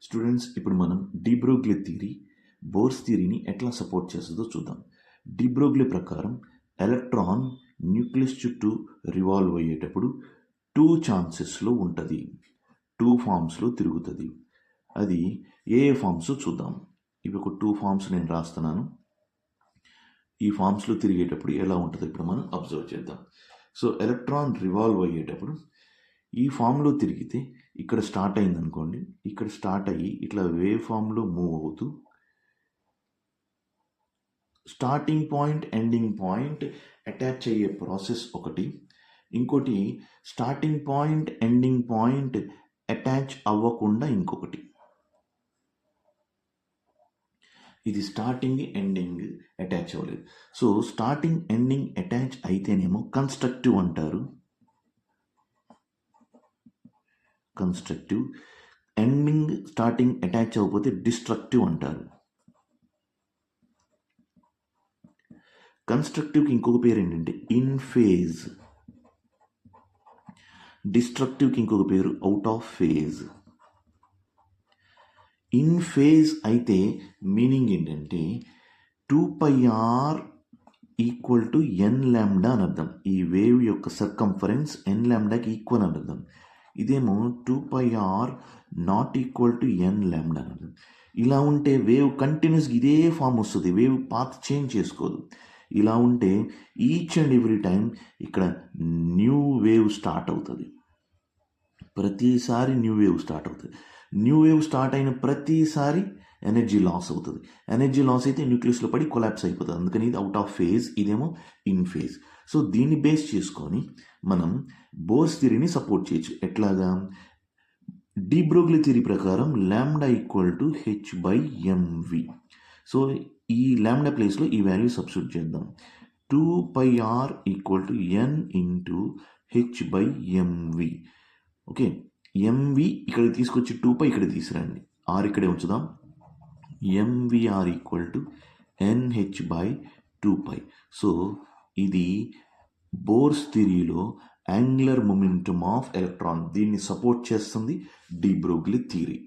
Students, ఇప్పుడు మనం D Broglie theory, bores థియరీని ఎట్లా సపోర్ట్ చేస్తుందో చూద్దాం. డి బ్రోగ్లీ ప్రకారం ఎలక్ట్రాన్ న్యూక్లియస్ చుట్టూ రివాల్వ్ అయ్యేటప్పుడు 2 ఛాన్సెస్లో ఉంటుంది, 2 ఫామ్స్లో తిరుగుతుంది. అది ఏ ఫామ్స్ చూద్దాం. ఇవి ఒక 2 ఫామ్స్ నేను రాస్తున్నాను. ఈ ఫామ్స్లో తిరిగేటప్పుడు ఎలా ఉంటుందో ఇప్పుడు మనం అబ్జర్వ్ చేద్దాం. సో ఎలక్ట్రాన్ రివాల్వ్ అయ్యేటప్పుడు ఈ ఫామ్లో తిరిగితే ఇక్కడ స్టార్ట్ అయింది అనుకోండి, ఇక్కడ స్టార్ట్ అయ్యి ఇట్లా వేవ్ ఫామ్లో మూవ్ అవుతూ starting point ending point attach అయ్యే ప్రాసెస్ ఒకటి, ఇంకోటి starting point ending point attach అవ్వకుండా ఇంకొకటి. ఇది స్టార్టింగ్ ఎండింగ్ అటాచ్ అవ్వలేదు. సో స్టార్టింగ్ ఎండింగ్ అటాచ్ అయితేనేమో కన్స్ట్రక్టివ్ అంటారు, కన్స్ట్రక్టివ్. ఎండింగ్ స్టార్టింగ్ అటాచ్ అవ్వకపోతే డిస్ట్రక్టివ్ అంటారు. కన్స్ట్రక్టివ్కి ఇంకొక పేరు ఏంటంటే ఇన్ ఫేజ్, డిస్ట్రక్టివ్కి ఇంకొక పేరు out of phase. In phase అయితే మీనింగ్ ఏంటంటే 2πr ఈక్వల్ టు ఎన్ ల్యాండా అని అర్థం. ఈ వేవ్ యొక్క సర్కంఫరెన్స్ ఎన్ ల్యాండాకి ఈక్వల్ అని అర్థం. ఇదేమో 2πr నాట్ ఈక్వల్ టు ఎన్ ల్యాండా అని అర్థం. ఇలా ఉంటే వేవ్ కంటిన్యూస్గా ఇదే ఫామ్ వస్తుంది, వేవ్ పాత్ చేంజ్ చేసుకోదు. ఇలా ఉంటే ఈచ్ అండ్ ఎవ్రీ టైం ఇక్కడ న్యూ వేవ్ స్టార్ట్ అవుతుంది, ప్రతిసారి న్యూ వేవ్ స్టార్ట్ అవుతుంది. న్యూ వేవ్ స్టార్ట్ అయిన ప్రతిసారి ఎనర్జీ లాస్ అవుతుంది. ఎనర్జీ లాస్ అయితే న్యూక్లియస్లో పడి కొలాప్స్ అయిపోతుంది. అందుకని ఇది అవుట్ ఆఫ్ ఫేజ్, ఇదేమో ఇన్ ఫేజ్. సో దీన్ని బేస్ చేసుకొని మనం బోర్స్ థియరీని సపోర్ట్ చేయొచ్చు. ఎట్లాగా? డి బ్రోగ్లీ థియరీ ప్రకారం lambda equal to h/mv. So ఈ ల్యాండా ప్లేస్లో ఈ వాల్యూ సబ్స్టిట్యూట్ చేద్దాం. 2πr equal to n into h/mv. Okay, MV ఇక్కడికి తీసుకొచ్చి 2π ఇక్కడ తీసుకురండి, ఆర్ ఇక్కడే ఉంచుదాం. MVR equal to nh/2π. So ఇది బోర్స్ థియరీలో యాంగులర్ మొమెంటమ్ ఆఫ్ ఎలక్ట్రాన్, దీన్ని సపోర్ట్ చేస్తుంది డి బ్రోగ్లీ థియరీ.